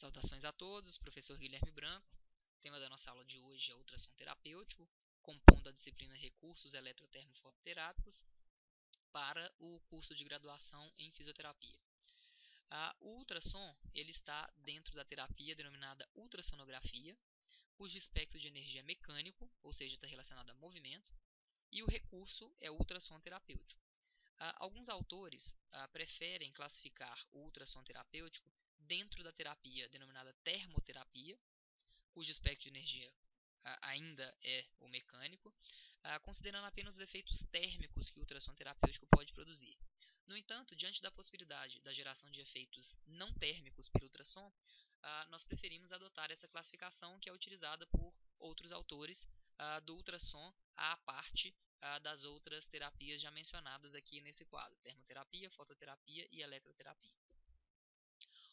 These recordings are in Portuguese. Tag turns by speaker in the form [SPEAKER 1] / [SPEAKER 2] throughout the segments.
[SPEAKER 1] Saudações a todos, professor Guilherme Branco. O tema da nossa aula de hoje é ultrassom terapêutico, compondo a disciplina Recursos Eletrotermofototerápicos para o curso de graduação em Fisioterapia. O ultrassom ele está dentro da terapia denominada ultrassonografia, cujo espectro de energia é mecânico, ou seja, está relacionado a movimento, e o recurso é o ultrassom terapêutico. Alguns autores preferem classificar o ultrassom terapêutico dentro da terapia denominada termoterapia, cujo espectro de energia ainda é o mecânico, considerando apenas os efeitos térmicos que o ultrassom terapêutico pode produzir. No entanto, diante da possibilidade da geração de efeitos não térmicos pelo ultrassom, nós preferimos adotar essa classificação que é utilizada por outros autores do ultrassom à parte das outras terapias já mencionadas aqui nesse quadro: termoterapia, fototerapia e eletroterapia.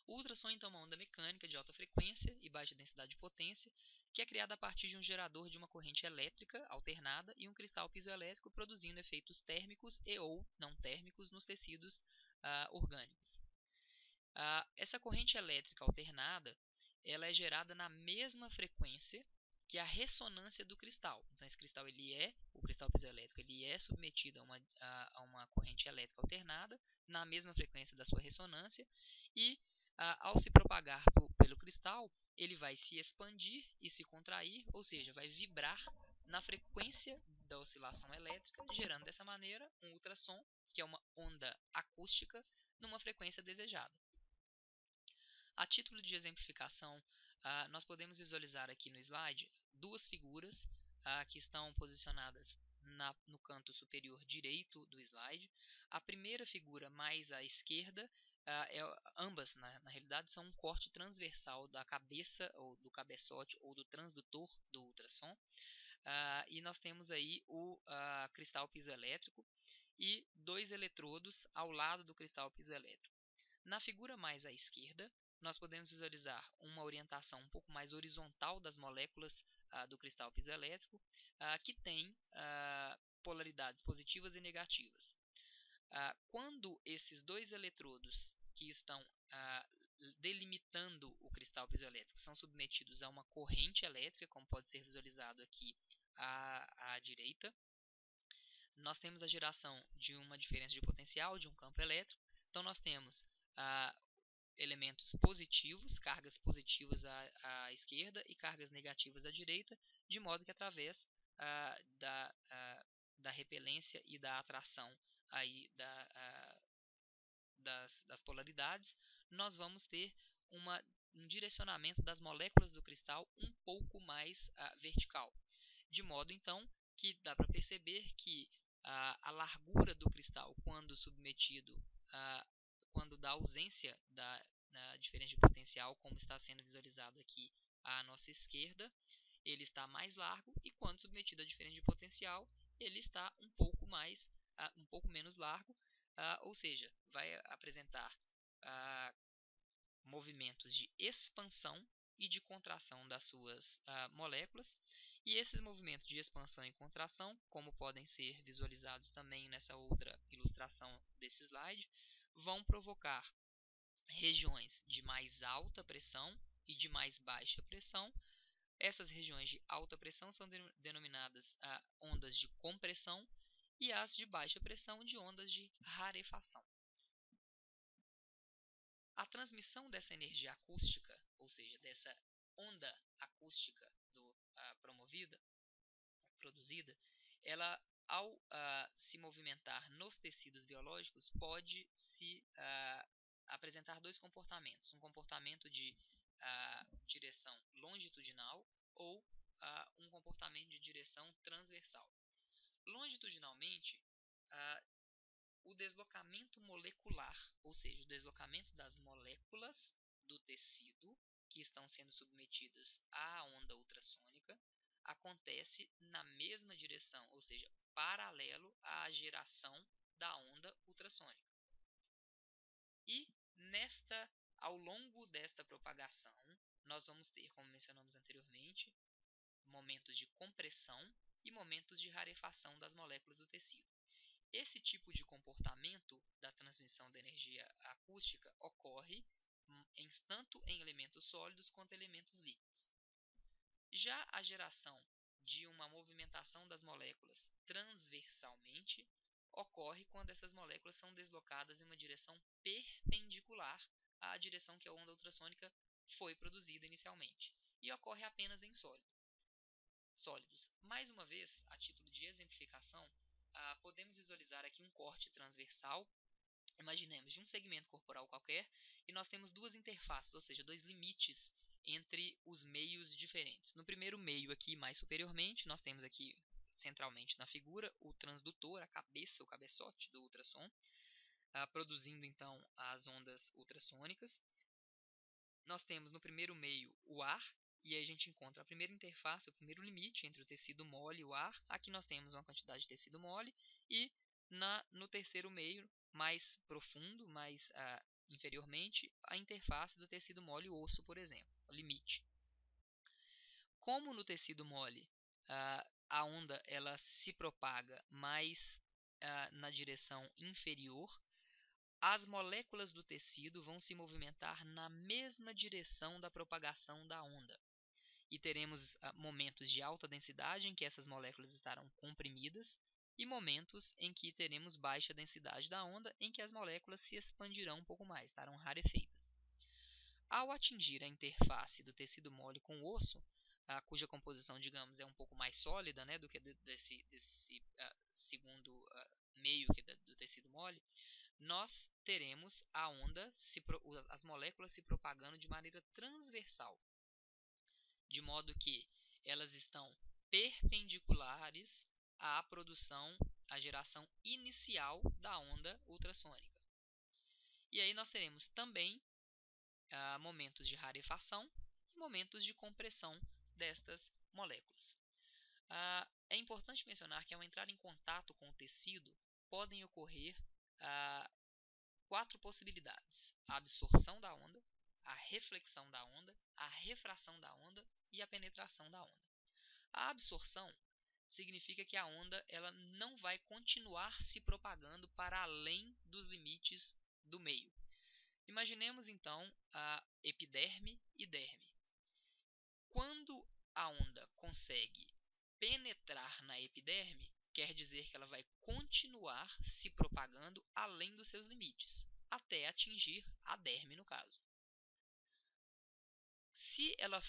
[SPEAKER 1] O ultrassom então é uma onda mecânica de alta frequência e baixa densidade de potência, que é criada a partir de um gerador de uma corrente elétrica alternada e um cristal piezoelétrico, produzindo efeitos térmicos e ou não térmicos nos tecidos orgânicos. Essa corrente elétrica alternada ela é gerada na mesma frequência que a ressonância do cristal. Então, esse cristal, o cristal piezoelétrico, ele é submetido a uma corrente elétrica alternada na mesma frequência da sua ressonância e, ao se propagar pelo cristal, ele vai se expandir e se contrair, ou seja, vai vibrar na frequência da oscilação elétrica, gerando dessa maneira um ultrassom, que é uma onda acústica, numa frequência desejada. A título de exemplificação, nós podemos visualizar aqui no slide duas figuras que estão posicionadas no canto superior direito do slide. A primeira figura mais à esquerda, ambas na realidade são um corte transversal da cabeça ou do cabeçote ou do transdutor do ultrassom. E nós temos aí o cristal piezoelétrico e dois eletrodos ao lado do cristal piezoelétrico. Na figura mais à esquerda, nós podemos visualizar uma orientação um pouco mais horizontal das moléculas do cristal piezoelétrico, que tem polaridades positivas e negativas. Quando esses dois eletrodos que estão delimitando o cristal piezoelétrico são submetidos a uma corrente elétrica, como pode ser visualizado aqui à direita, nós temos a geração de uma diferença de potencial, de um campo elétrico. Então, nós temos elementos positivos, cargas positivas à esquerda e cargas negativas à direita, de modo que através da repelência e da atração aí das polaridades, nós vamos ter um direcionamento das moléculas do cristal um pouco mais vertical, de modo então que dá para perceber que a largura do cristal, quando submetido quando da ausência da diferença de potencial, como está sendo visualizado aqui à nossa esquerda, ele está mais largo, e quando submetido à diferença de potencial, ele está um pouco menos largo, ou seja, vai apresentar movimentos de expansão e de contração das suas moléculas. E esses movimentos de expansão e contração, como podem ser visualizados também nessa outra ilustração desse slide, vão provocar regiões de mais alta pressão e de mais baixa pressão. Essas regiões de alta pressão são denominadas ondas de compressão e as de baixa pressão de ondas de rarefação. A transmissão dessa energia acústica, ou seja, dessa onda acústica produzida, ela, ao se movimentar nos tecidos biológicos, pode se apresentar dois comportamentos: um comportamento de direção longitudinal ou um comportamento de direção transversal. Longitudinalmente, o deslocamento molecular, ou seja, o deslocamento das moléculas do tecido que estão sendo submetidas à onda ultrassônica, acontece na mesma direção, ou seja, paralelo à geração da onda ultrassônica. E ao longo desta propagação, nós vamos ter, como mencionamos anteriormente, momentos de compressão e momentos de rarefação das moléculas do tecido. Esse tipo de comportamento da transmissão da energia acústica ocorre tanto em elementos sólidos quanto elementos líquidos. Já a geração de uma movimentação das moléculas transversalmente ocorre quando essas moléculas são deslocadas em uma direção perpendicular à direção que a onda ultrassônica foi produzida inicialmente, e ocorre apenas em sólidos. Mais uma vez, a título de exemplificação, podemos visualizar aqui um corte transversal. Imaginemos de um segmento corporal qualquer e nós temos duas interfaces, ou seja, dois limites entre os meios diferentes. No primeiro meio aqui, mais superiormente, nós temos aqui centralmente na figura o transdutor, a cabeça, o cabeçote do ultrassom, produzindo então as ondas ultrassônicas. Nós temos no primeiro meio o ar, e aí a gente encontra a primeira interface, o primeiro limite entre o tecido mole e o ar. Aqui nós temos uma quantidade de tecido mole, e no terceiro meio, mais profundo, mais inferiormente, a interface do tecido mole e osso, por exemplo, o limite. Como no tecido mole a onda ela se propaga mais na direção inferior, as moléculas do tecido vão se movimentar na mesma direção da propagação da onda. E teremos momentos de alta densidade em que essas moléculas estarão comprimidas e momentos em que teremos baixa densidade da onda, em que as moléculas se expandirão um pouco mais, estarão rarefeitas. Ao atingir a interface do tecido mole com o osso, cuja composição, digamos, é um pouco mais sólida, né, do que desse segundo meio que do tecido mole, nós teremos a onda, as moléculas se propagando de maneira transversal, de modo que elas estão perpendiculares à produção, à geração inicial da onda ultrassônica. E aí nós teremos também momentos de rarefação e momentos de compressão destas moléculas. É importante mencionar que ao entrar em contato com o tecido, podem ocorrer 4 possibilidades: a absorção da onda, a reflexão da onda, a refração da onda e a penetração da onda. A absorção significa que a onda ela não vai continuar se propagando para além dos limites do meio. Imaginemos então a epiderme e derme. Quando a onda consegue penetrar na epiderme, quer dizer que ela vai continuar se propagando além dos seus limites, até atingir a derme no caso. Se ela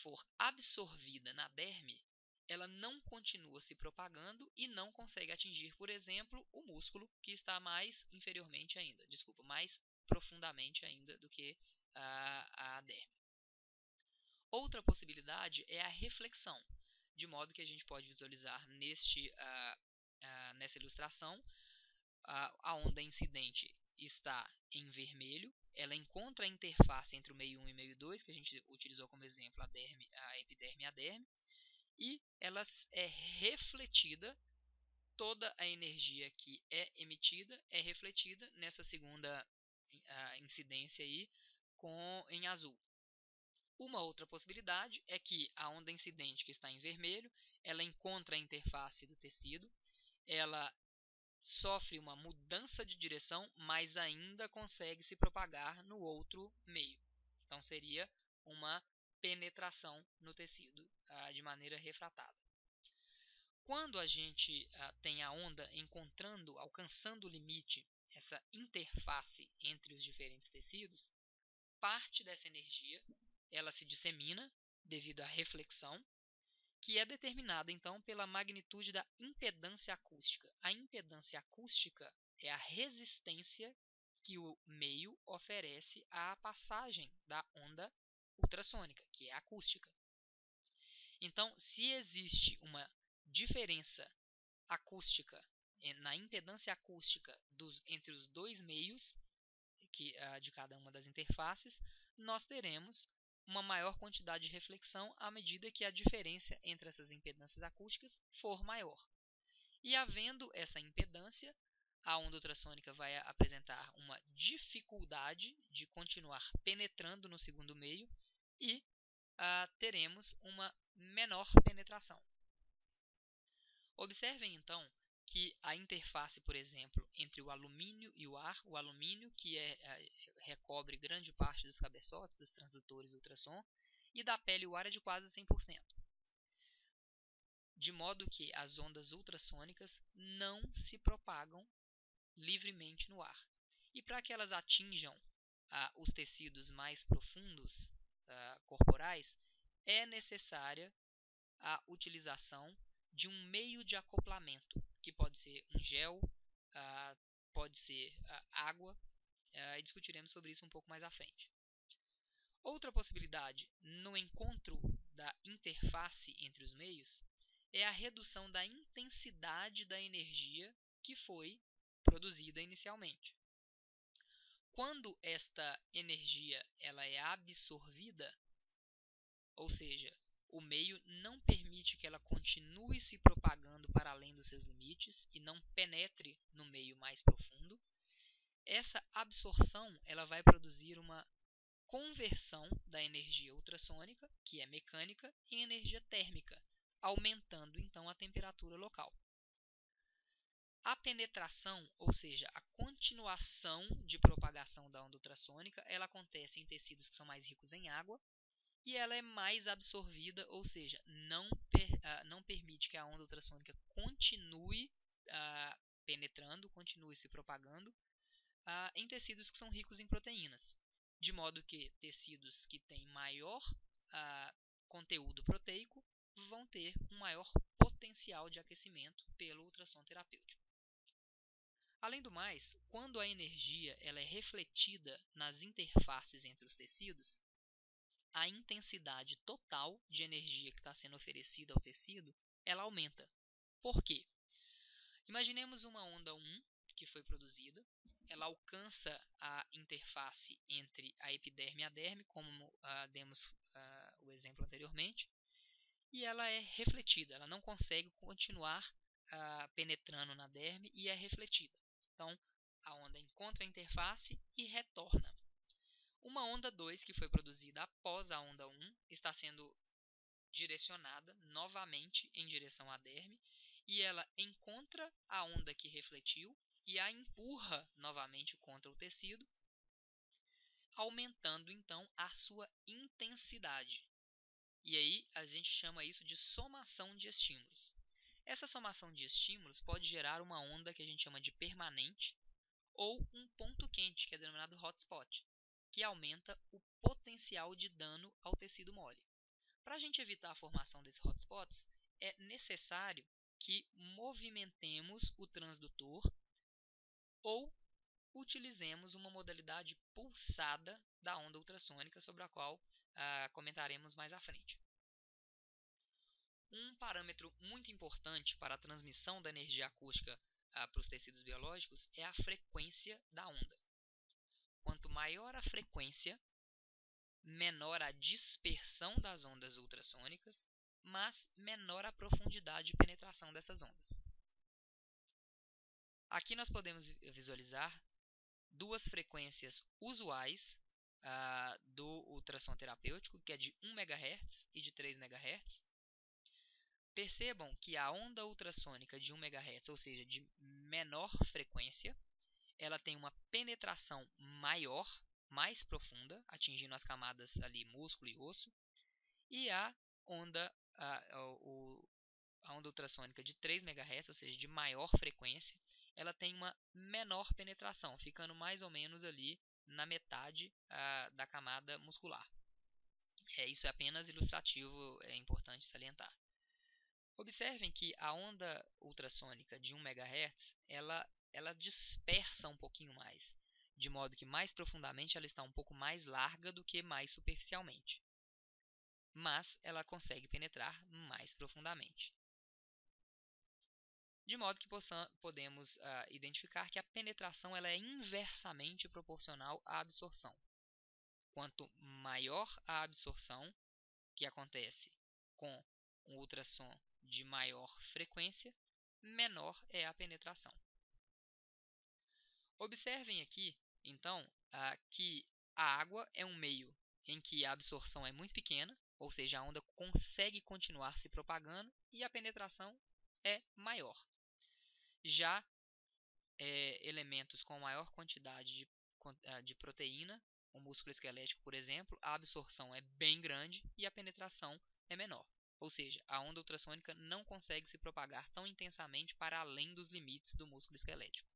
[SPEAKER 1] for absorvida na derme, ela não continua se propagando e não consegue atingir, por exemplo, o músculo que está mais inferiormente ainda, mais profundamente ainda do que a derme. Outra possibilidade é a reflexão, de modo que a gente pode visualizar nessa ilustração, a onda incidente está em vermelho, ela encontra a interface entre o meio 1 e o meio 2, que a gente utilizou como exemplo a epiderme e a derme, e ela é refletida, toda a energia que é emitida é refletida nessa segunda incidência aí em azul. Uma outra possibilidade é que a onda incidente que está em vermelho, ela encontra a interface do tecido, ela sofre uma mudança de direção, mas ainda consegue se propagar no outro meio. Então seria uma penetração no tecido de maneira refratada. Quando a gente tem a onda alcançando o limite, essa interface entre os diferentes tecidos, parte dessa energia ela se dissemina devido à reflexão, que é determinada então pela magnitude da impedância acústica. A impedância acústica é a resistência que o meio oferece à passagem da onda ultrassônica, que é a acústica. Então, se existe uma diferença acústica na impedância acústica entre os dois meios de cada uma das interfaces, nós teremos uma maior quantidade de reflexão à medida que a diferença entre essas impedâncias acústicas for maior. E havendo essa impedância, a onda ultrassônica vai apresentar uma dificuldade de continuar penetrando no segundo meio e teremos uma menor penetração. Observem então que a interface, por exemplo, entre o alumínio e o alumínio que recobre grande parte dos cabeçotes, dos transdutores ultrassom, e da pele o ar é de quase 100%. De modo que as ondas ultrassônicas não se propagam livremente no ar. E para que elas atinjam os tecidos mais profundos corporais, é necessária a utilização de um meio de acoplamento, que pode ser um gel, pode ser água, e discutiremos sobre isso um pouco mais à frente. Outra possibilidade no encontro da interface entre os meios é a redução da intensidade da energia que foi produzida inicialmente. Quando esta energia ela é absorvida, ou seja, o meio não permite que ela continue se propagando para além dos seus limites e não penetre no meio mais profundo, essa absorção ela vai produzir uma conversão da energia ultrassônica, que é mecânica, em energia térmica, aumentando então a temperatura local. A penetração, ou seja, a continuação de propagação da onda ultrassônica, ela acontece em tecidos que são mais ricos em água e ela é mais absorvida, ou seja, não permite que a onda ultrassônica continue penetrando, continue se propagando em tecidos que são ricos em proteínas. De modo que tecidos que têm maior conteúdo proteico vão ter um maior potencial de aquecimento pelo ultrassom terapêutico. Além do mais, quando a energia ela é refletida nas interfaces entre os tecidos, a intensidade total de energia que está sendo oferecida ao tecido, ela aumenta. Por quê? Imaginemos uma onda 1 que foi produzida, ela alcança a interface entre a epiderme e a derme, como demos o exemplo anteriormente, e ela é refletida, ela não consegue continuar penetrando na derme e é refletida. Então, a onda encontra a interface e retorna. Uma onda 2 que foi produzida após a onda 1 está sendo direcionada novamente em direção à derme e ela encontra a onda que refletiu e a empurra novamente contra o tecido, aumentando então a sua intensidade. E aí a gente chama isso de somação de estímulos. Essa somação de estímulos pode gerar uma onda que a gente chama de permanente ou um ponto quente, que é denominado hotspot, que aumenta o potencial de dano ao tecido mole. Para a gente evitar a formação desses hotspots, é necessário que movimentemos o transdutor ou utilizemos uma modalidade pulsada da onda ultrassônica, sobre a qual comentaremos mais à frente. Um parâmetro muito importante para a transmissão da energia acústica para os tecidos biológicos é a frequência da onda. Quanto maior a frequência, menor a dispersão das ondas ultrassônicas, mas menor a profundidade de penetração dessas ondas. Aqui nós podemos visualizar duas frequências usuais do ultrassom terapêutico, que é de 1 MHz e de 3 MHz. Percebam que a onda ultrassônica de 1 MHz, ou seja, de menor frequência, ela tem uma penetração maior, mais profunda, atingindo as camadas ali músculo e osso, e a onda ultrassônica de 3 MHz, ou seja, de maior frequência, ela tem uma menor penetração, ficando mais ou menos ali na metade da camada muscular. Isso é apenas ilustrativo, é importante salientar. Observem que a onda ultrassônica de 1 MHz, ela dispersa um pouquinho mais, de modo que mais profundamente ela está um pouco mais larga do que mais superficialmente. Mas ela consegue penetrar mais profundamente. De modo que podemos identificar que a penetração ela é inversamente proporcional à absorção. Quanto maior a absorção, que acontece com um ultrassom de maior frequência, menor é a penetração. Observem aqui, então, que a água é um meio em que a absorção é muito pequena, ou seja, a onda consegue continuar se propagando e a penetração é maior. Já elementos com maior quantidade de proteína, o músculo esquelético, por exemplo, a absorção é bem grande e a penetração é menor. Ou seja, a onda ultrassônica não consegue se propagar tão intensamente para além dos limites do músculo esquelético.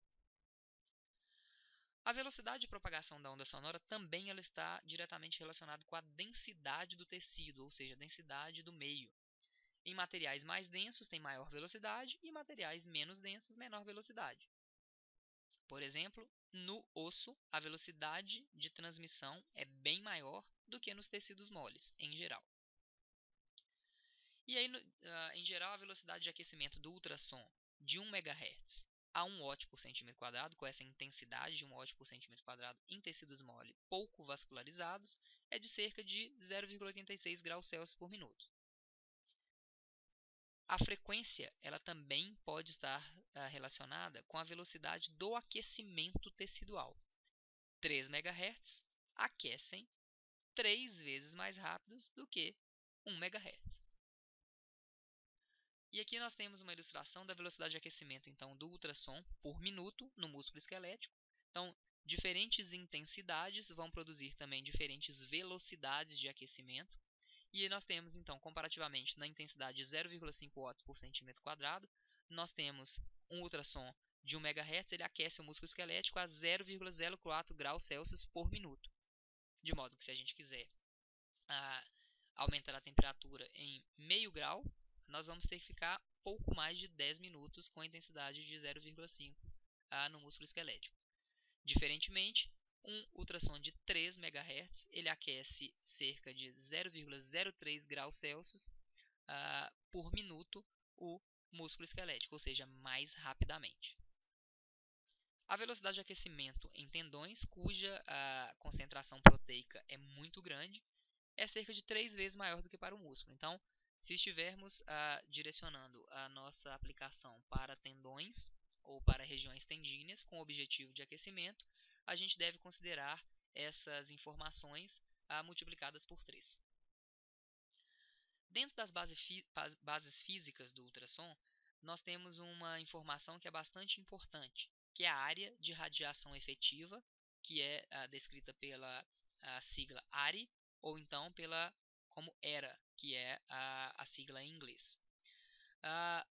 [SPEAKER 1] A velocidade de propagação da onda sonora também ela está diretamente relacionada com a densidade do tecido, ou seja, a densidade do meio. Em materiais mais densos tem maior velocidade e materiais menos densos menor velocidade. Por exemplo, no osso, a velocidade de transmissão é bem maior do que nos tecidos moles, em geral. E aí, em geral, a velocidade de aquecimento do ultrassom de 1 MHz a 1 watt por centímetro quadrado, com essa intensidade de 1 watt por centímetro quadrado em tecidos mole pouco vascularizados, é de cerca de 0,86 graus Celsius por minuto. A frequência ela também pode estar relacionada com a velocidade do aquecimento tecidual. 3 MHz aquecem 3 vezes mais rápidos do que 1 MHz. E aqui nós temos uma ilustração da velocidade de aquecimento então do ultrassom por minuto no músculo esquelético. Então, diferentes intensidades vão produzir também diferentes velocidades de aquecimento. E aí nós temos então, comparativamente, na intensidade de 0,5 watts por centímetro quadrado, nós temos um ultrassom de 1 MHz, ele aquece o músculo esquelético a 0,04 graus Celsius por minuto. De modo que se a gente quiser aumentar a temperatura em meio grau, nós vamos ter que ficar pouco mais de 10 minutos com a intensidade de 0,5 no músculo esquelético. Diferentemente, um ultrassom de 3 MHz ele aquece cerca de 0,03 graus Celsius por minuto o músculo esquelético, ou seja, mais rapidamente. A velocidade de aquecimento em tendões, cuja concentração proteica é muito grande, é cerca de 3 vezes maior do que para o músculo. Então, se estivermos direcionando a nossa aplicação para tendões ou para regiões tendíneas com o objetivo de aquecimento, a gente deve considerar essas informações multiplicadas por 3. Dentro das bases físicas do ultrassom, nós temos uma informação que é bastante importante, que é a área de radiação efetiva, que é descrita pela sigla ARI, ou então como ERA, que é a sigla em inglês. A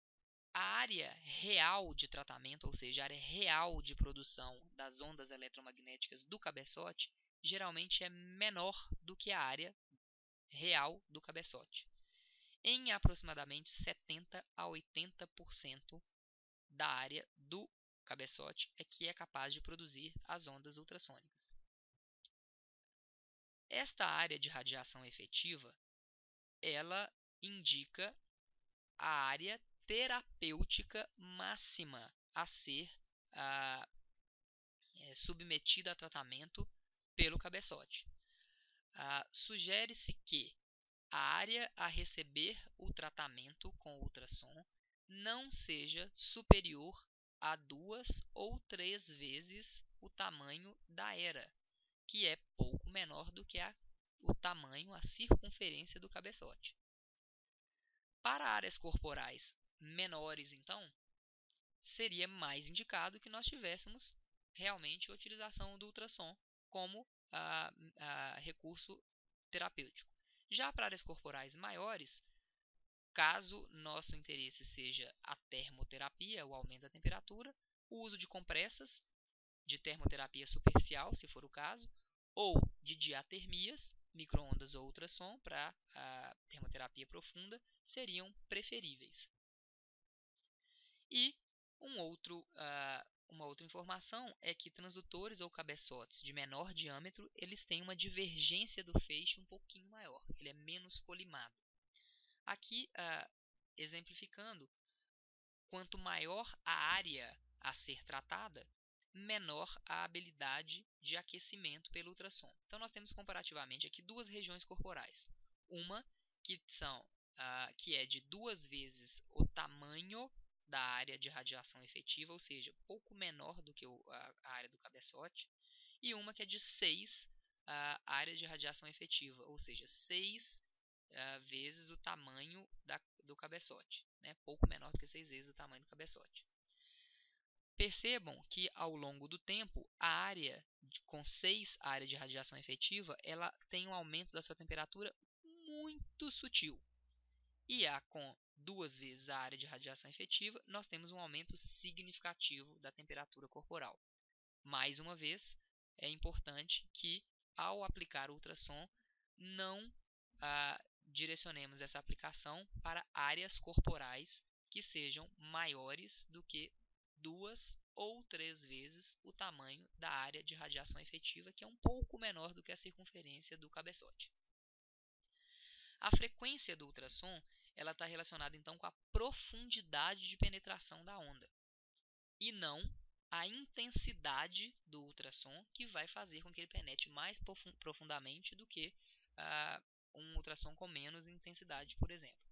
[SPEAKER 1] área real de tratamento, ou seja, a área real de produção das ondas eletromagnéticas do cabeçote, geralmente é menor do que a área real do cabeçote. Em aproximadamente 70 a 80% da área do cabeçote é que é capaz de produzir as ondas ultrassônicas. Esta área de radiação efetiva, ela indica a área terapêutica máxima a ser submetida a tratamento pelo cabeçote. Sugere-se que a área a receber o tratamento com ultrassom não seja superior a 2 ou 3 vezes o tamanho da ERA, que é pouco menor do que o tamanho, a circunferência do cabeçote. Para áreas corporais menores, então, seria mais indicado que nós tivéssemos realmente a utilização do ultrassom como recurso terapêutico. Já para áreas corporais maiores, caso nosso interesse seja a termoterapia, o aumento da temperatura, o uso de compressas de termoterapia superficial, se for o caso, ou de diatermias, microondas ou ultrassom para a termoterapia profunda, seriam preferíveis. E uma outra informação é que transdutores ou cabeçotes de menor diâmetro, eles têm uma divergência do feixe um pouquinho maior, ele é menos colimado. Aqui, exemplificando, quanto maior a área a ser tratada, menor a habilidade de aquecimento pelo ultrassom. Então, nós temos comparativamente aqui duas regiões corporais. Uma que é de 2 vezes o tamanho da área de radiação efetiva, ou seja, pouco menor do que a área do cabeçote, e uma que é de 6 a área de radiação efetiva, ou seja, 6 vezes o tamanho do cabeçote, né? Pouco menor do que 6 vezes o tamanho do cabeçote. Percebam que ao longo do tempo, a área com 6 áreas de radiação efetiva, ela tem um aumento da sua temperatura muito sutil. E a com 2 vezes a área de radiação efetiva, nós temos um aumento significativo da temperatura corporal. Mais uma vez, é importante que ao aplicar ultrassom, não direcionemos essa aplicação para áreas corporais que sejam maiores do que 2 ou 3 vezes o tamanho da área de radiação efetiva, que é um pouco menor do que a circunferência do cabeçote. A frequência do ultrassom ela está relacionada então com a profundidade de penetração da onda e não a intensidade do ultrassom, que vai fazer com que ele penetre mais profundamente do que um ultrassom com menos intensidade, por exemplo.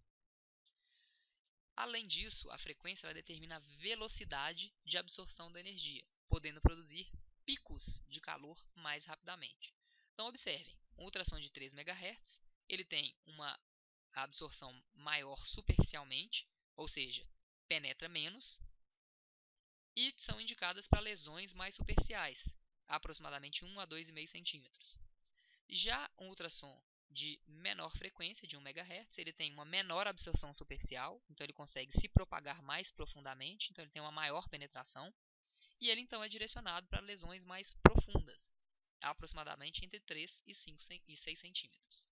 [SPEAKER 1] Além disso, a frequência ela determina a velocidade de absorção da energia, podendo produzir picos de calor mais rapidamente. Então, observem, um ultrassom de 3 MHz ele tem uma absorção maior superficialmente, ou seja, penetra menos, e são indicadas para lesões mais superficiais, aproximadamente 1 a 2,5 centímetros. Já um ultrassom de menor frequência, de 1 MHz, ele tem uma menor absorção superficial, então ele consegue se propagar mais profundamente, então ele tem uma maior penetração, e ele então é direcionado para lesões mais profundas, aproximadamente entre 3 e 6 centímetros.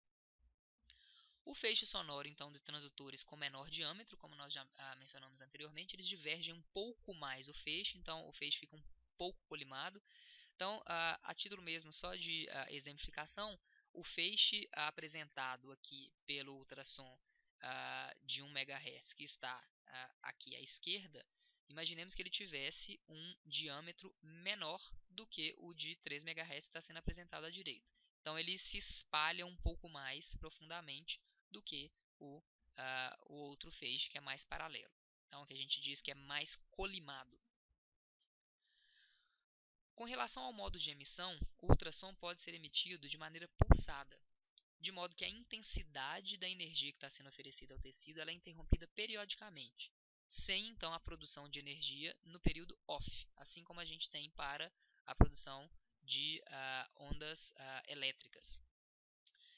[SPEAKER 1] O feixe sonoro, então, de transdutores com menor diâmetro, como nós já mencionamos anteriormente, eles divergem um pouco mais o feixe, então o feixe fica um pouco colimado. Então, a título mesmo só de exemplificação, o feixe apresentado aqui pelo ultrassom de 1 MHz, que está aqui à esquerda, imaginemos que ele tivesse um diâmetro menor do que o de 3 MHz que está sendo apresentado à direita. Então, ele se espalha um pouco mais profundamente do que o outro feixe, que é mais paralelo. Então, que a gente diz que é mais colimado. Com relação ao modo de emissão, o ultrassom pode ser emitido de maneira pulsada, de modo que a intensidade da energia que está sendo oferecida ao tecido ela é interrompida periodicamente, sem então a produção de energia no período off, assim como a gente tem para a produção de ondas elétricas.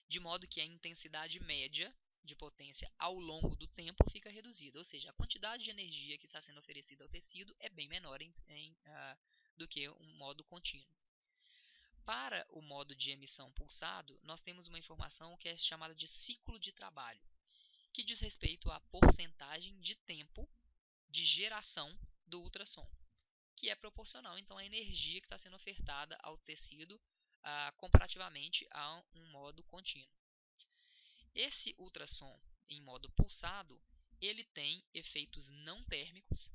[SPEAKER 1] De modo que a intensidade média de potência ao longo do tempo fica reduzida, ou seja, a quantidade de energia que está sendo oferecida ao tecido é bem menor do que um modo contínuo. Para o modo de emissão pulsado, nós temos uma informação que é chamada de ciclo de trabalho, que diz respeito à porcentagem de tempo de geração do ultrassom, que é proporcional então à energia que está sendo ofertada ao tecido comparativamente a um modo contínuo. Esse ultrassom em modo pulsado, ele tem efeitos não térmicos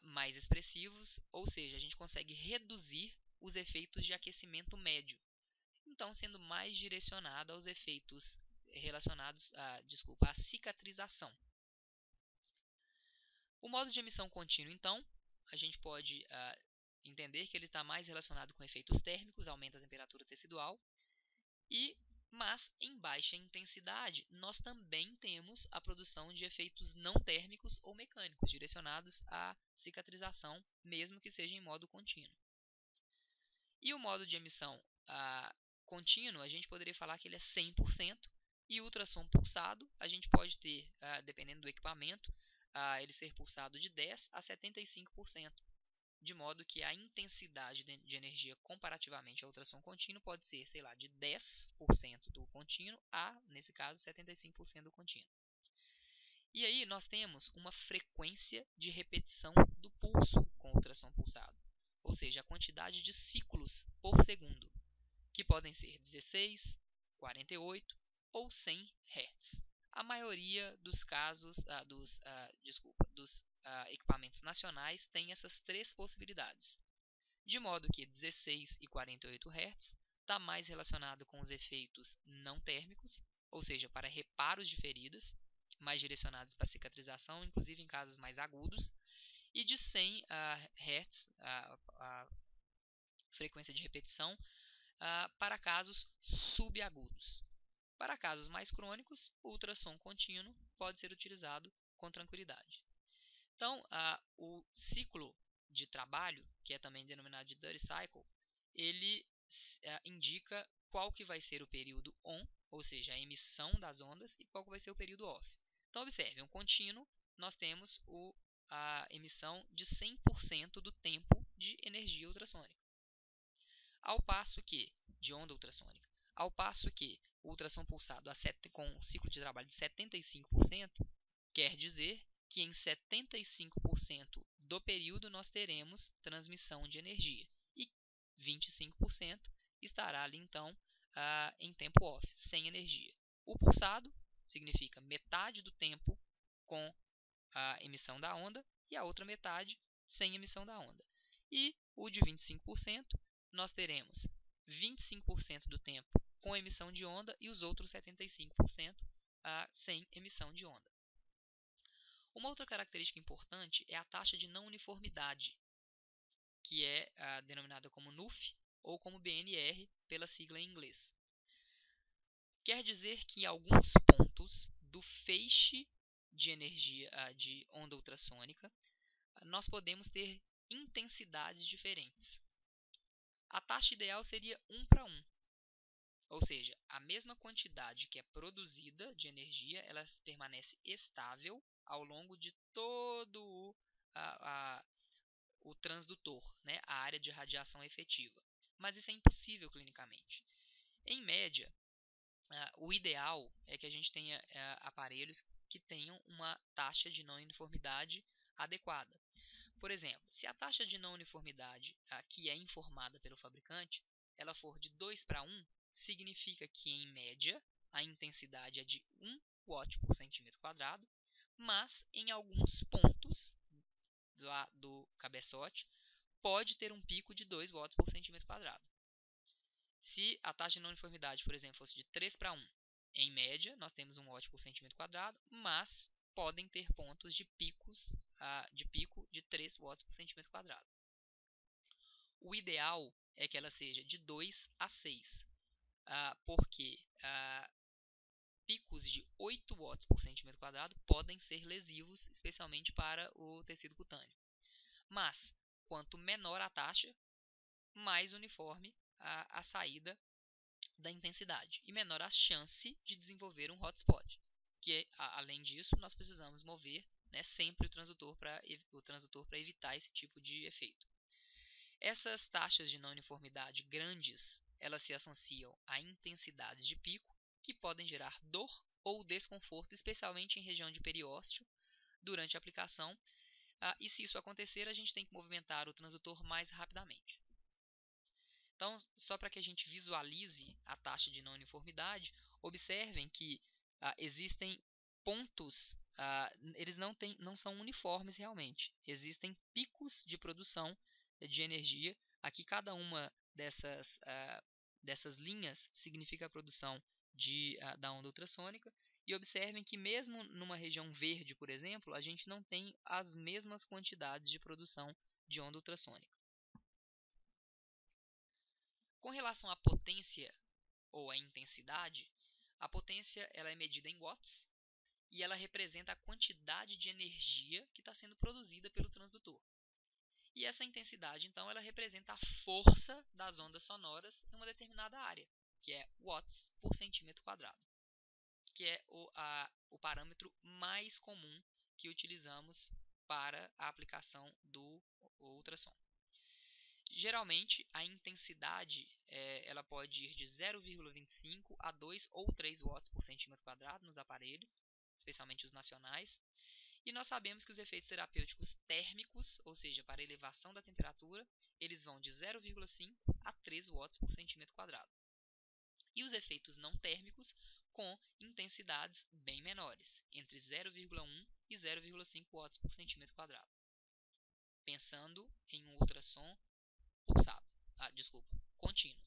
[SPEAKER 1] mais expressivos, ou seja, a gente consegue reduzir os efeitos de aquecimento médio, então sendo mais direcionado aos efeitos relacionados à cicatrização. O modo de emissão contínua, então, a gente pode entender que ele está mais relacionado com efeitos térmicos, aumenta a temperatura tecidual, mas em baixa intensidade nós também temos a produção de efeitos não térmicos ou mecânicos, direcionados à cicatrização, mesmo que seja em modo contínuo. E o modo de emissão contínuo, a gente poderia falar que ele é 100%, e o ultrassom pulsado, a gente pode ter, dependendo do equipamento, ele ser pulsado de 10% a 75%, de modo que a intensidade de energia comparativamente ao ultrassom contínuo pode ser, sei lá, de 10% do contínuo a, nesse caso, 75% do contínuo. E aí nós temos uma frequência de repetição do pulso com o ultrassom pulsado, ou seja, a quantidade de ciclos por segundo, que podem ser 16, 48 ou 100 Hz. A maioria dos casos, dos equipamentos nacionais tem essas três possibilidades. De modo que 16 e 48 Hz está mais relacionado com os efeitos não térmicos, ou seja, para reparos de feridas, mais direcionados para cicatrização, inclusive em casos mais agudos, e de 100 Hz, a frequência de repetição, para casos subagudos. Para casos mais crônicos, o ultrassom contínuo pode ser utilizado com tranquilidade. Então, o ciclo de trabalho, que é também denominado de duty cycle, ele indica qual que vai ser o período on, ou seja, a emissão das ondas, e qual que vai ser o período off. Então, observe, um contínuo, nós temos a emissão de 100% do tempo de energia ultrassônica. Ao passo que, de onda ultrassônica, ao passo que o ultrassom pulsado com um ciclo de trabalho de 75%, quer dizer que em 75% do período nós teremos transmissão de energia e 25% estará ali então em tempo off, sem energia. O pulsado significa metade do tempo com a emissão da onda e a outra metade sem emissão da onda. E o de 25%, nós teremos 25% do tempo com emissão de onda e os outros 75% sem emissão de onda. Uma outra característica importante é a taxa de não uniformidade, que é denominada como NUF ou como BNR, pela sigla em inglês. Quer dizer que em alguns pontos do feixe de energia de onda ultrassônica, nós podemos ter intensidades diferentes. A taxa ideal seria 1 para 1, ou seja, a mesma quantidade que é produzida de energia, ela permanece estável ao longo de todo o transdutor, né, a área de radiação efetiva. Mas isso é impossível clinicamente. Em média, o ideal é que a gente tenha aparelhos que tenham uma taxa de não uniformidade adequada. Por exemplo, se a taxa de não uniformidade que é informada pelo fabricante, ela for de 2 para 1, significa que, em média, a intensidade é de 1 watt por centímetro quadrado, mas em alguns pontos lá do cabeçote pode ter um pico de 2 watts por centímetro quadrado. Se a taxa de não uniformidade, por exemplo, fosse de 3 para 1, em média, nós temos 1 watt por centímetro quadrado, mas podem ter pontos de pico de 3 watts por centímetro quadrado. O ideal é que ela seja de 2 a 6, porque picos de 8 watts por centímetro quadrado podem ser lesivos, especialmente para o tecido cutâneo. Mas, quanto menor a taxa, mais uniforme a saída da intensidade e menor a chance de desenvolver um hotspot. Que, além disso, nós precisamos mover, né, sempre o transdutor para evitar esse tipo de efeito. Essas taxas de não uniformidade grandes, elas se associam a intensidades de pico que podem gerar dor ou desconforto, especialmente em região de periósteo, durante a aplicação. E se isso acontecer, a gente tem que movimentar o transdutor mais rapidamente. Então, só para que a gente visualize a taxa de não uniformidade, observem que existem pontos, eles não são uniformes realmente. Existem picos de produção de energia. Aqui cada uma dessas linhas significa a produção da onda ultrassônica. E observem que mesmo numa região verde, por exemplo, a gente não tem as mesmas quantidades de produção de onda ultrassônica. Com relação à potência ou à intensidade, a potência ela é medida em watts e ela representa a quantidade de energia que está sendo produzida pelo transdutor. E essa intensidade, então, ela representa a força das ondas sonoras em uma determinada área, que é watts por centímetro quadrado, que é o parâmetro mais comum que utilizamos para a aplicação do ultrassom. Geralmente, a intensidade ela pode ir de 0,25 a 2 ou 3 watts por centímetro quadrado nos aparelhos, especialmente os nacionais. E nós sabemos que os efeitos terapêuticos térmicos, ou seja, para elevação da temperatura, eles vão de 0,5 a 3 watts por centímetro quadrado. E os efeitos não térmicos com intensidades bem menores, entre 0,1 e 0,5 watts por centímetro quadrado. Pensando em um ultrassom contínuo.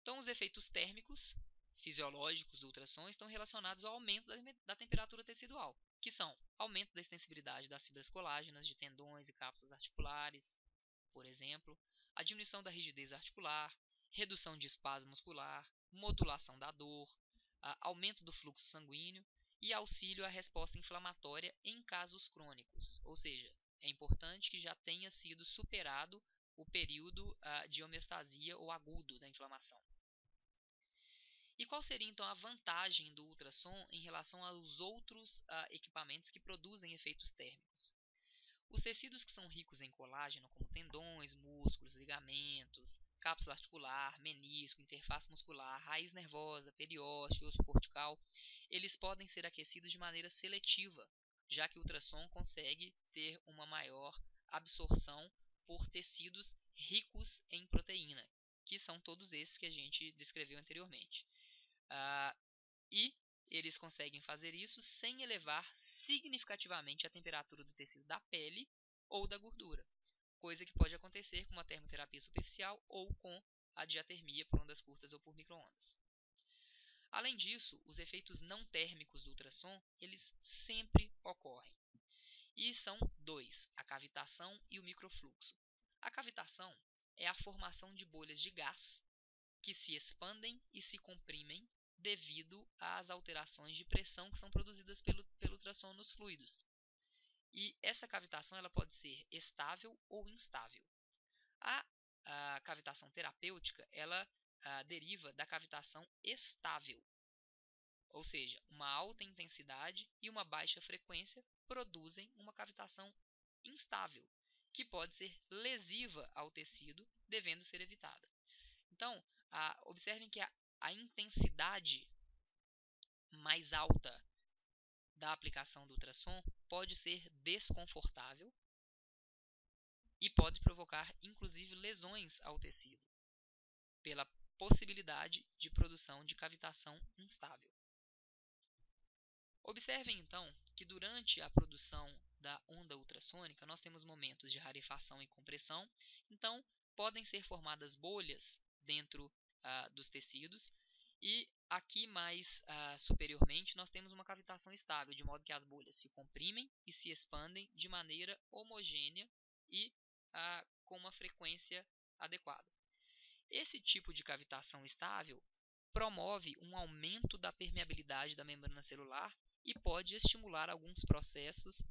[SPEAKER 1] Então, os efeitos térmicos fisiológicos do ultrassom estão relacionados ao aumento da temperatura tecidual, que são aumento da extensibilidade das fibras colágenas de tendões e cápsulas articulares, por exemplo, a diminuição da rigidez articular, redução de espasmo muscular, modulação da dor, aumento do fluxo sanguíneo e auxílio à resposta inflamatória em casos crônicos, ou seja, é importante que já tenha sido superado o período de homeostasia ou agudo da inflamação. E qual seria então a vantagem do ultrassom em relação aos outros equipamentos que produzem efeitos térmicos? Os tecidos que são ricos em colágeno, como tendões, músculos, ligamentos, cápsula articular, menisco, interface muscular, raiz nervosa, periósteo, osso cortical, eles podem ser aquecidos de maneira seletiva, já que o ultrassom consegue ter uma maior absorção por tecidos ricos em proteína, que são todos esses que a gente descreveu anteriormente. E eles conseguem fazer isso sem elevar significativamente a temperatura do tecido da pele ou da gordura, coisa que pode acontecer com uma termoterapia superficial ou com a diatermia por ondas curtas ou por microondas. Além disso, os efeitos não térmicos do ultrassom, eles sempre ocorrem. E são dois, a cavitação e o microfluxo. A cavitação é a formação de bolhas de gás que se expandem e se comprimem devido às alterações de pressão que são produzidas pelo ultrassom nos fluidos. E essa cavitação ela pode ser estável ou instável. A cavitação terapêutica ela deriva da cavitação estável, ou seja, uma alta intensidade e uma baixa frequência produzem uma cavitação instável, que pode ser lesiva ao tecido, devendo ser evitada. Então, observem que a intensidade mais alta da aplicação do ultrassom pode ser desconfortável e pode provocar, inclusive, lesões ao tecido, pela possibilidade de produção de cavitação instável. Observem, então, que durante a produção da onda ultrassônica, nós temos momentos de rarefação e compressão, então podem ser formadas bolhas dentro dos tecidos, e aqui mais superiormente nós temos uma cavitação estável, de modo que as bolhas se comprimem e se expandem de maneira homogênea e com uma frequência adequada. Esse tipo de cavitação estável promove um aumento da permeabilidade da membrana celular e pode estimular alguns processos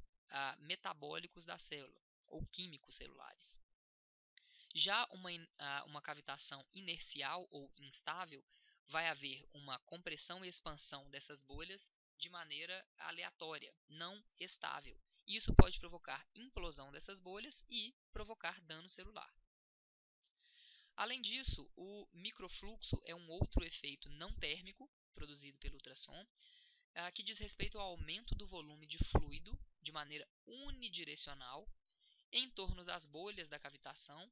[SPEAKER 1] metabólicos da célula ou químicos celulares. Já uma cavitação inercial ou instável, vai haver uma compressão e expansão dessas bolhas de maneira aleatória, não estável. Isso pode provocar implosão dessas bolhas e provocar dano celular. Além disso, o microfluxo é um outro efeito não térmico produzido pelo ultrassom, que diz respeito ao aumento do volume de fluido de maneira unidirecional em torno das bolhas da cavitação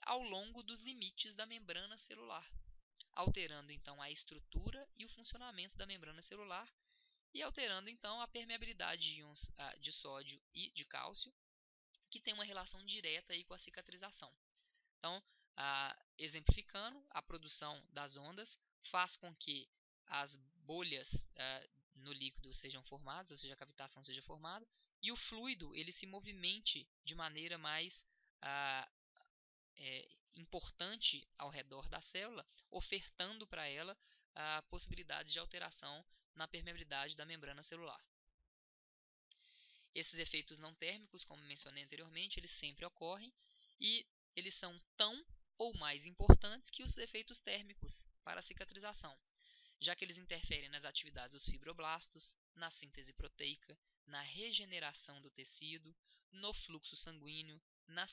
[SPEAKER 1] ao longo dos limites da membrana celular, alterando então a estrutura e o funcionamento da membrana celular e alterando então a permeabilidade de íons de sódio e de cálcio, que tem uma relação direta aí com a cicatrização. Então, exemplificando, a produção das ondas faz com que as bolhas no líquido sejam formadas, ou seja, a cavitação seja formada, e o fluido ele se movimente de maneira mais importante ao redor da célula, ofertando para ela possibilidades de alteração na permeabilidade da membrana celular. Esses efeitos não térmicos, como mencionei anteriormente, eles sempre ocorrem e eles são tão ou mais importantes que os efeitos térmicos para a cicatrização, já que eles interferem nas atividades dos fibroblastos, na síntese proteica, na regeneração do tecido, no fluxo sanguíneo, na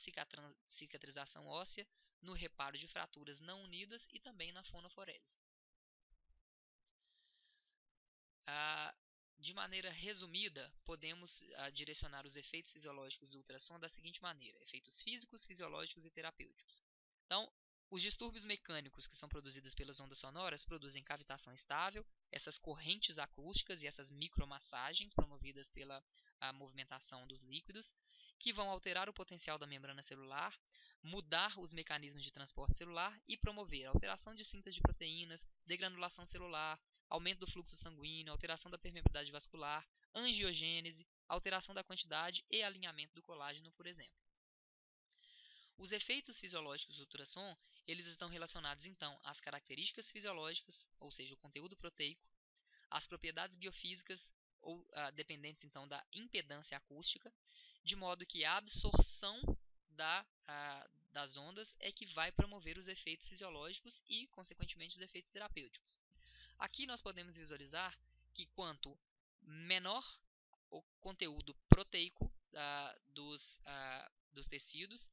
[SPEAKER 1] cicatrização óssea, no reparo de fraturas não unidas e também na fonoforese. De maneira resumida, podemos direcionar os efeitos fisiológicos do ultrassom da seguinte maneira: efeitos físicos, fisiológicos e terapêuticos. Então, os distúrbios mecânicos que são produzidos pelas ondas sonoras produzem cavitação estável, essas correntes acústicas e essas micromassagens promovidas pela movimentação dos líquidos, que vão alterar o potencial da membrana celular, mudar os mecanismos de transporte celular e promover alteração de síntese de proteínas, degranulação celular, aumento do fluxo sanguíneo, alteração da permeabilidade vascular, angiogênese, alteração da quantidade e alinhamento do colágeno, por exemplo. Os efeitos fisiológicos do ultrassom, eles estão relacionados então às características fisiológicas, ou seja, o conteúdo proteico, às propriedades biofísicas, ou dependentes então da impedância acústica, de modo que a absorção das ondas é que vai promover os efeitos fisiológicos e, consequentemente, os efeitos terapêuticos. Aqui nós podemos visualizar que quanto menor o conteúdo proteico dos tecidos,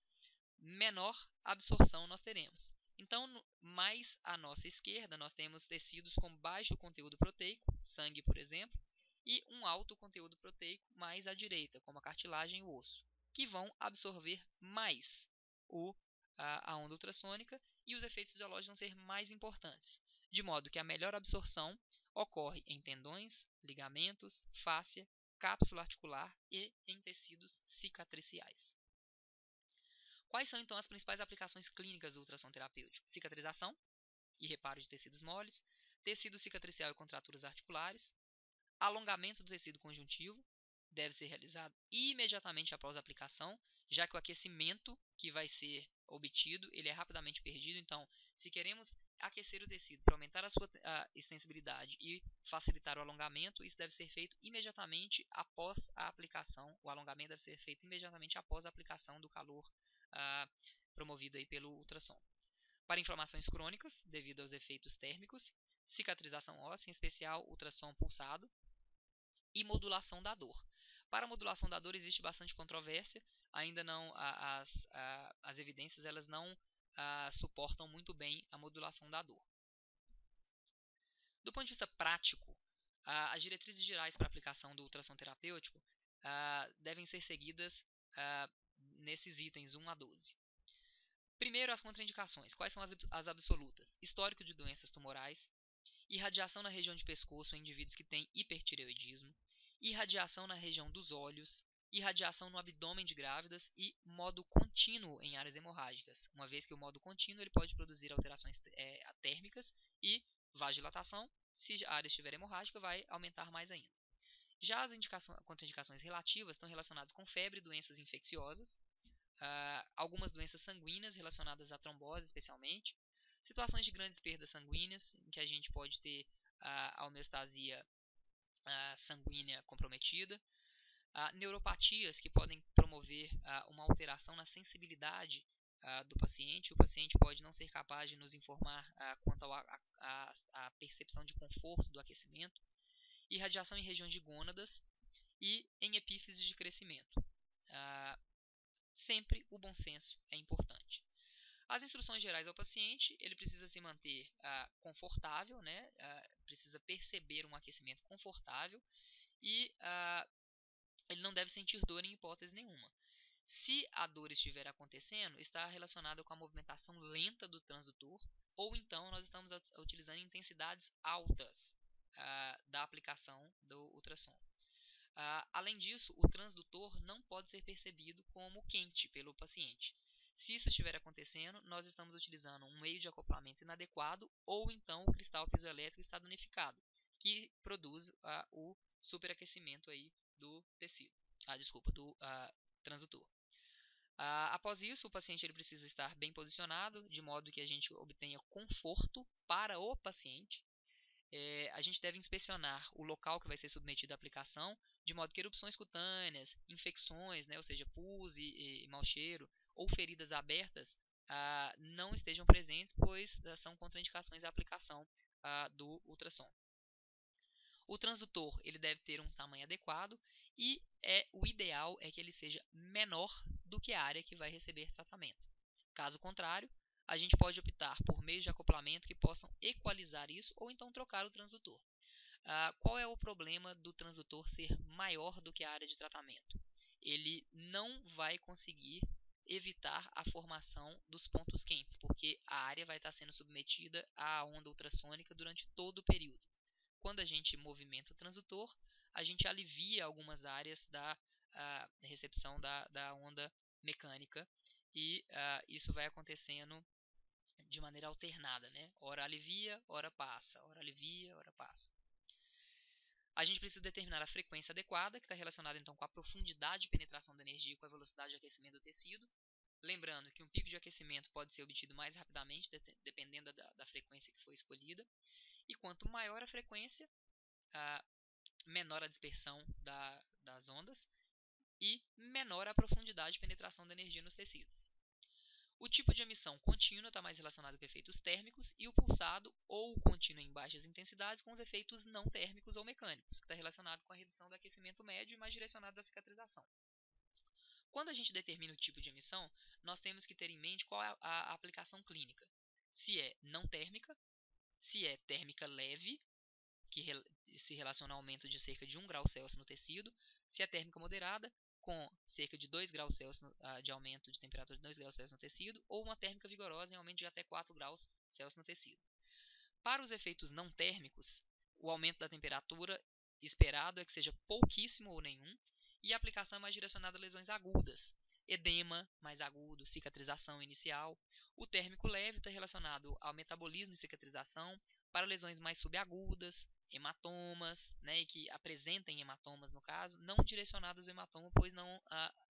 [SPEAKER 1] menor absorção nós teremos. Então, mais à nossa esquerda, nós temos tecidos com baixo conteúdo proteico, sangue, por exemplo, e um alto conteúdo proteico mais à direita, como a cartilagem e o osso, que vão absorver mais a onda ultrassônica e os efeitos fisiológicos vão ser mais importantes, de modo que a melhor absorção ocorre em tendões, ligamentos, fáscia, cápsula articular e em tecidos cicatriciais. Quais são então as principais aplicações clínicas do ultrassom terapêutico? Cicatrização e reparo de tecidos moles, tecido cicatricial e contraturas articulares, alongamento do tecido conjuntivo, deve ser realizado imediatamente após a aplicação, já que o aquecimento que vai ser obtido, ele é rapidamente perdido. Então, se queremos aquecer o tecido para aumentar a sua extensibilidade e facilitar o alongamento, isso deve ser feito imediatamente após a aplicação. O alongamento deve ser feito imediatamente após a aplicação do calor promovido aí pelo ultrassom. Para inflamações crônicas, devido aos efeitos térmicos, cicatrização óssea, em especial ultrassom pulsado, e modulação da dor. Para a modulação da dor existe bastante controvérsia, ainda não as evidências elas não suportam muito bem a modulação da dor. Do ponto de vista prático, as diretrizes gerais para a aplicação do ultrassom terapêutico devem ser seguidas nesses itens 1 a 12. Primeiro, as contraindicações. Quais são as absolutas? Histórico de doenças tumorais, irradiação na região de pescoço em indivíduos que têm hipertireoidismo, irradiação na região dos olhos, irradiação no abdômen de grávidas e modo contínuo em áreas hemorrágicas, uma vez que o modo contínuo ele pode produzir alterações térmicas e vasodilatação. Se a área estiver hemorrágica, vai aumentar mais ainda. Já as contraindicações relativas estão relacionadas com febre e doenças infecciosas, algumas doenças sanguíneas relacionadas à trombose especialmente, situações de grandes perdas sanguíneas, em que a gente pode ter a homeostasia sanguínea comprometida, neuropatias que podem promover uma alteração na sensibilidade do paciente. O paciente pode não ser capaz de nos informar quanto à percepção de conforto do aquecimento, irradiação em regiões de gônadas e em epífises de crescimento. Sempre o bom senso é importante. As instruções gerais ao paciente, ele precisa se manter confortável, né? Precisa perceber um aquecimento confortável e ele não deve sentir dor em hipótese nenhuma. Se a dor estiver acontecendo, está relacionada com a movimentação lenta do transdutor, ou então nós estamos utilizando intensidades altas da aplicação do ultrassom. Além disso, o transdutor não pode ser percebido como quente pelo paciente. Se isso estiver acontecendo, nós estamos utilizando um meio de acoplamento inadequado ou então o cristal piezoelétrico está danificado, que produz o superaquecimento aí do tecido, do transdutor. Após isso, o paciente ele precisa estar bem posicionado, de modo que a gente obtenha conforto para o paciente. A gente deve inspecionar o local que vai ser submetido à aplicação, de modo que erupções cutâneas, infecções, né, ou seja, pus e mau cheiro, ou feridas abertas, não estejam presentes, pois são contraindicações à aplicação do ultrassom. O transdutor ele deve ter um tamanho adequado e o ideal é que ele seja menor do que a área que vai receber tratamento. Caso contrário, a gente pode optar por meios de acoplamento que possam equalizar isso ou então trocar o transdutor. Qual é o problema do transdutor ser maior do que a área de tratamento? Ele não vai conseguir evitar a formação dos pontos quentes, porque a área vai estar sendo submetida à onda ultrassônica durante todo o período. Quando a gente movimenta o transdutor, a gente alivia algumas áreas da recepção da onda mecânica e isso vai acontecendo de maneira alternada, né? Ora alivia, ora passa, ora alivia, ora passa. A gente precisa determinar a frequência adequada, que está relacionada então com a profundidade de penetração da energia e com a velocidade de aquecimento do tecido. Lembrando que um pico de aquecimento pode ser obtido mais rapidamente, dependendo da frequência que foi escolhida. E quanto maior a frequência, menor a dispersão das ondas e menor a profundidade de penetração da energia nos tecidos. O tipo de emissão contínua está mais relacionado com efeitos térmicos e o pulsado ou contínuo em baixas intensidades com os efeitos não térmicos ou mecânicos, que está relacionado com a redução do aquecimento médio e mais direcionado à cicatrização. Quando a gente determina o tipo de emissão, nós temos que ter em mente qual é a aplicação clínica. Se é não térmica, se é térmica leve, que se relaciona ao aumento de cerca de 1 grau Celsius no tecido, se é térmica moderada, com cerca de 2 graus Celsius de aumento de temperatura de 2 graus Celsius no tecido, ou uma térmica vigorosa em aumento de até 4 graus Celsius no tecido. Para os efeitos não térmicos, o aumento da temperatura esperado é que seja pouquíssimo ou nenhum, e a aplicação é mais direcionada a lesões agudas, edema mais agudo, cicatrização inicial. O térmico leve está relacionado ao metabolismo e cicatrização para lesões mais subagudas, hematomas, né, e que apresentem hematomas no caso, não direcionados ao hematoma, pois não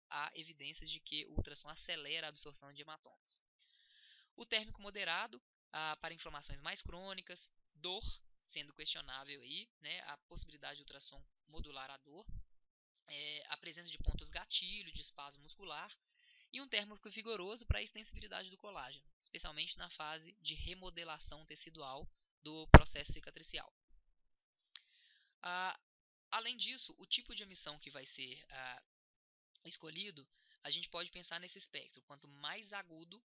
[SPEAKER 1] há evidências de que o ultrassom acelera a absorção de hematomas. O térmico moderado para inflamações mais crônicas, dor, sendo questionável aí, né, a possibilidade de ultrassom modular a dor, a presença de pontos gatilho, de espasmo muscular, e um térmico vigoroso para a extensibilidade do colágeno, especialmente na fase de remodelação tecidual do processo cicatricial. Além disso, o tipo de emissão que vai ser escolhido, a gente pode pensar nesse espectro. Quanto mais agudo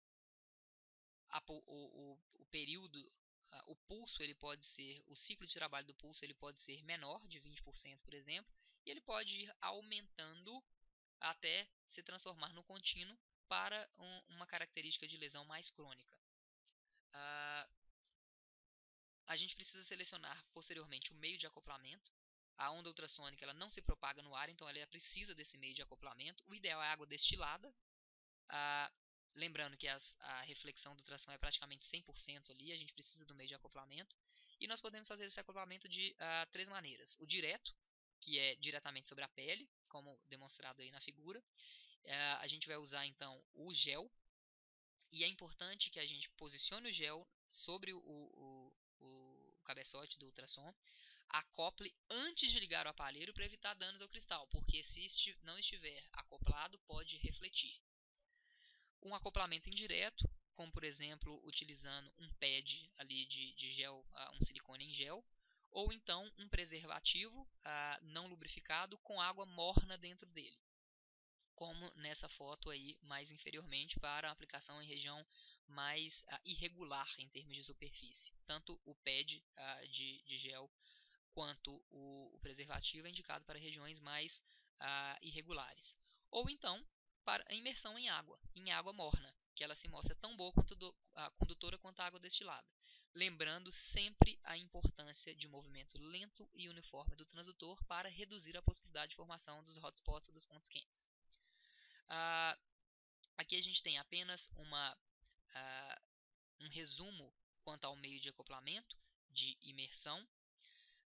[SPEAKER 1] o período, o pulso, ele pode ser, o ciclo de trabalho do pulso ele pode ser menor, de 20%, por exemplo, e ele pode ir aumentando até se transformar no contínuo para uma característica de lesão mais crônica. A gente precisa selecionar posteriormente o meio de acoplamento. A onda ultrassônica ela não se propaga no ar, então ela precisa desse meio de acoplamento. O ideal é água destilada. Lembrando que a reflexão do ultrassom é praticamente 100% ali, a gente precisa do meio de acoplamento. E nós podemos fazer esse acoplamento de 3 maneiras. O direto, que é diretamente sobre a pele, como demonstrado aí na figura. A gente vai usar então o gel, e é importante que a gente posicione o gel sobre o cabeçote do ultrassom, acople antes de ligar o aparelho para evitar danos ao cristal, porque se não estiver acoplado, pode refletir. Um acoplamento indireto, como por exemplo utilizando um pad ali de gel, um silicone em gel, ou então um preservativo não lubrificado com água morna dentro dele, como nessa foto aí mais inferiormente, para a aplicação em região mais irregular em termos de superfície. Tanto o pad de gel quanto o preservativo é indicado para regiões mais irregulares. Ou então para a imersão em água morna, que ela se mostra tão boa quanto condutora quanto a água destilada. Lembrando sempre a importância de movimento lento e uniforme do transdutor para reduzir a possibilidade de formação dos hotspots ou dos pontos quentes. Aqui a gente tem apenas um resumo quanto ao meio de acoplamento, de imersão.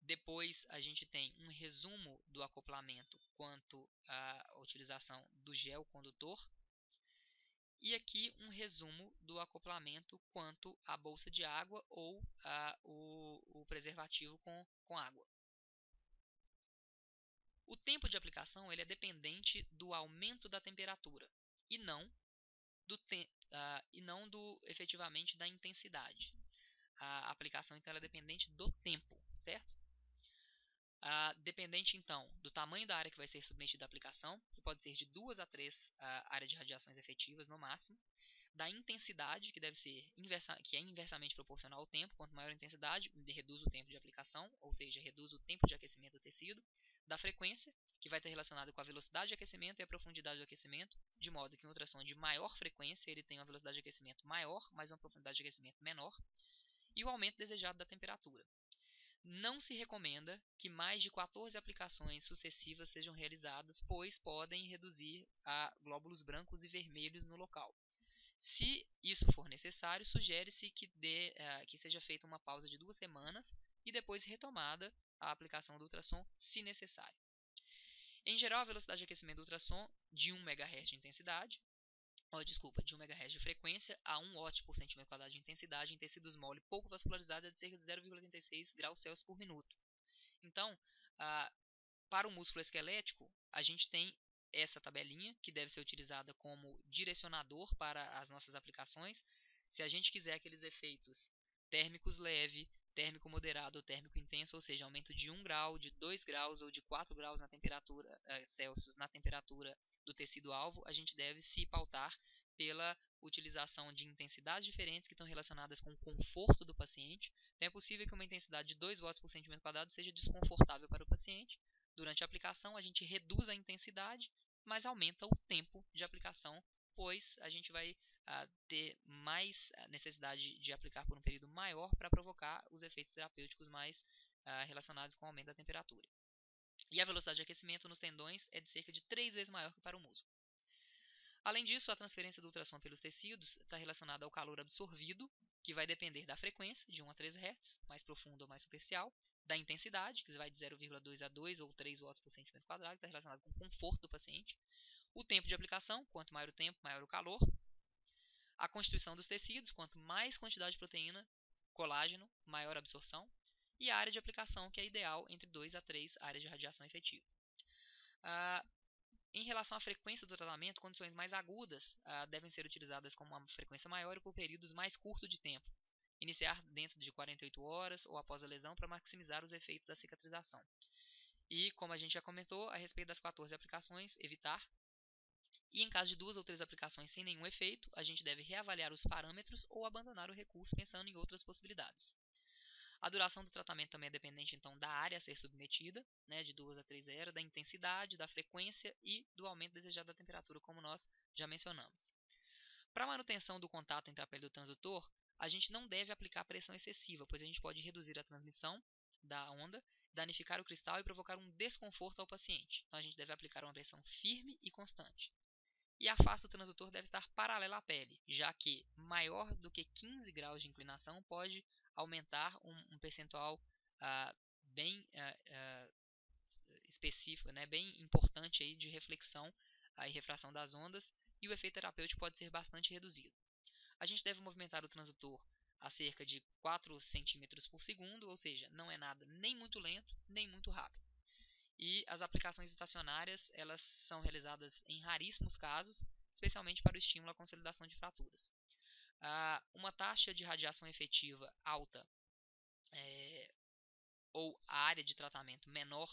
[SPEAKER 1] Depois a gente tem um resumo do acoplamento quanto à utilização do gel condutor. E aqui um resumo do acoplamento quanto à bolsa de água ou o preservativo com água. O tempo de aplicação ele é dependente do aumento da temperatura e não efetivamente da intensidade. A aplicação então ela é dependente do tempo, certo? Dependente então do tamanho da área que vai ser submetida à aplicação, que pode ser de 2 a 3 áreas de radiações efetivas no máximo, da intensidade, que é inversamente proporcional ao tempo. Quanto maior a intensidade, reduz o tempo de aplicação, ou seja, reduz o tempo de aquecimento do tecido. Da frequência, que vai estar relacionado com a velocidade de aquecimento e a profundidade do aquecimento, de modo que um ultrassom de maior frequência ele tem uma velocidade de aquecimento maior, mas uma profundidade de aquecimento menor, e o aumento desejado da temperatura. Não se recomenda que mais de 14 aplicações sucessivas sejam realizadas, pois podem reduzir a glóbulos brancos e vermelhos no local. Se isso for necessário, sugere-se que seja feita uma pausa de 2 semanas e depois retomada a aplicação do ultrassom, se necessário. Em geral, a velocidade de aquecimento do ultrassom de 1 MHz de intensidade, de 1 MHz de frequência a 1 watt por centímetro quadrado de intensidade em tecidos mole pouco vascularizados é de cerca de 0,86 graus Celsius por minuto. Então, Ah, para o músculo esquelético, a gente tem essa tabelinha que deve ser utilizada como direcionador para as nossas aplicações. Se a gente quiser aqueles efeitos térmicos leve, térmico moderado ou térmico intenso, ou seja, aumento de 1 grau, de 2 graus ou de 4 graus na temperatura Celsius na temperatura do tecido alvo, a gente deve se pautar pela utilização de intensidades diferentes que estão relacionadas com o conforto do paciente. Então é possível que uma intensidade de 2 watts por centímetro quadrado seja desconfortável para o paciente. Durante a aplicação, a gente reduz a intensidade, mas aumenta o tempo de aplicação, pois a gente vai ter mais necessidade de aplicar por um período maior para provocar os efeitos terapêuticos mais relacionados com o aumento da temperatura. E a velocidade de aquecimento nos tendões é de cerca de 3 vezes maior que para o músculo. Além disso, a transferência do ultrassom pelos tecidos está relacionada ao calor absorvido, que vai depender da frequência, de 1 a 3 Hz, mais profundo ou mais superficial, da intensidade, que vai de 0,2 a 2 ou 3 watts por centímetro quadrado, que está relacionado com o conforto do paciente, o tempo de aplicação, quanto maior o tempo, maior o calor, a constituição dos tecidos, quanto mais quantidade de proteína, colágeno, maior a absorção, e a área de aplicação, que é ideal entre 2 a 3 áreas de radiação efetiva. Em relação à frequência do tratamento, condições mais agudas devem ser utilizadas com uma frequência maior e por períodos mais curtos de tempo. Iniciar dentro de 48 horas ou após a lesão para maximizar os efeitos da cicatrização. E, como a gente já comentou, a respeito das 14 aplicações, evitar. E em caso de 2 ou 3 aplicações sem nenhum efeito, a gente deve reavaliar os parâmetros ou abandonar o recurso pensando em outras possibilidades. A duração do tratamento também é dependente, então, da área a ser submetida, né, de 2 a 3 horas, da intensidade, da frequência e do aumento desejado da temperatura, como nós já mencionamos. Para a manutenção do contato entre a pele do transdutor, a gente não deve aplicar pressão excessiva, pois a gente pode reduzir a transmissão da onda, danificar o cristal e provocar um desconforto ao paciente. Então, a gente deve aplicar uma pressão firme e constante. E a face do transdutor deve estar paralela à pele, já que maior do que 15 graus de inclinação pode aumentar um percentual bem específico, né, bem importante aí de reflexão e refração das ondas, e o efeito terapêutico pode ser bastante reduzido. A gente deve movimentar o transdutor a cerca de 4 centímetros por segundo, ou seja, não é nada nem muito lento, nem muito rápido. E as aplicações estacionárias, elas são realizadas em raríssimos casos, especialmente para o estímulo à consolidação de fraturas. Uma taxa de radiação efetiva alta ou a área de tratamento menor,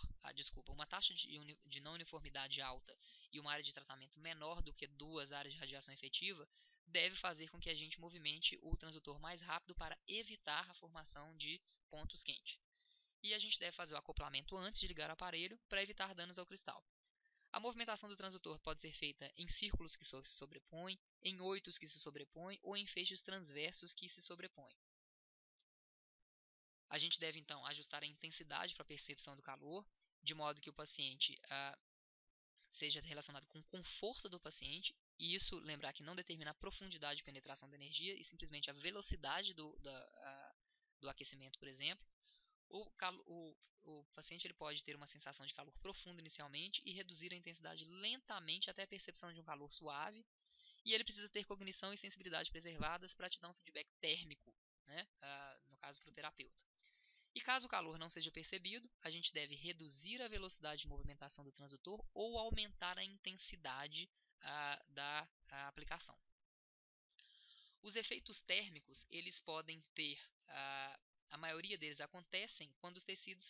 [SPEAKER 1] uma taxa de não uniformidade alta e uma área de tratamento menor do que 2 áreas de radiação efetiva, deve fazer com que a gente movimente o transdutor mais rápido para evitar a formação de pontos quentes. E a gente deve fazer o acoplamento antes de ligar o aparelho para evitar danos ao cristal. A movimentação do transdutor pode ser feita em círculos que se sobrepõem, em oitos que se sobrepõem ou em feixes transversos que se sobrepõem. A gente deve então ajustar a intensidade para a percepção do calor, de modo que o paciente seja relacionado com o conforto do paciente, e isso lembrar que não determina a profundidade de penetração da energia, e simplesmente a velocidade do aquecimento, por exemplo. O paciente ele pode ter uma sensação de calor profundo inicialmente e reduzir a intensidade lentamente até a percepção de um calor suave. E ele precisa ter cognição e sensibilidade preservadas para te dar um feedback térmico, né? No caso para o terapeuta. E caso o calor não seja percebido, a gente deve reduzir a velocidade de movimentação do transdutor ou aumentar a intensidade da aplicação. Os efeitos térmicos, eles podem ter, a maioria deles acontecem quando os tecidos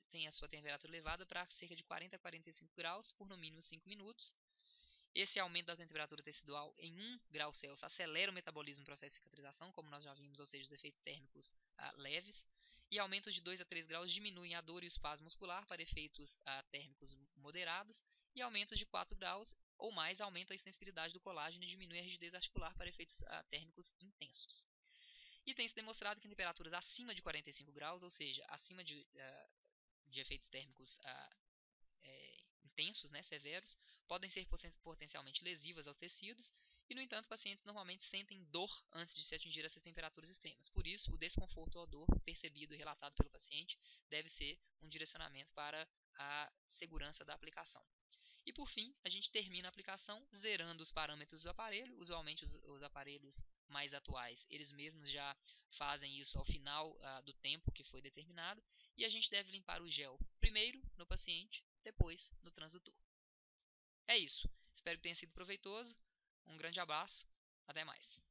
[SPEAKER 1] têm a sua temperatura elevada para cerca de 40 a 45 graus por no mínimo 5 minutos. Esse aumento da temperatura tecidual em 1 grau Celsius acelera o metabolismo do processo de cicatrização, como nós já vimos, ou seja, os efeitos térmicos leves. E aumentos de 2 a 3 graus diminuem a dor e o espasmo muscular para efeitos térmicos moderados. E aumentos de 4 graus ou mais aumenta a extensibilidade do colágeno e diminui a rigidez articular para efeitos térmicos intensos. E tem se demonstrado que em temperaturas acima de 45 graus, ou seja, acima de efeitos térmicos intensos, né, severos, podem ser potencialmente lesivas aos tecidos e, no entanto, pacientes normalmente sentem dor antes de se atingir essas temperaturas extremas. Por isso, o desconforto ou dor percebido e relatado pelo paciente deve ser um direcionamento para a segurança da aplicação. E por fim, a gente termina a aplicação zerando os parâmetros do aparelho. Usualmente os aparelhos mais atuais, eles mesmos já fazem isso ao final do tempo que foi determinado. E a gente deve limpar o gel primeiro no paciente, depois no transdutor. É isso. Espero que tenha sido proveitoso. Um grande abraço. Até mais.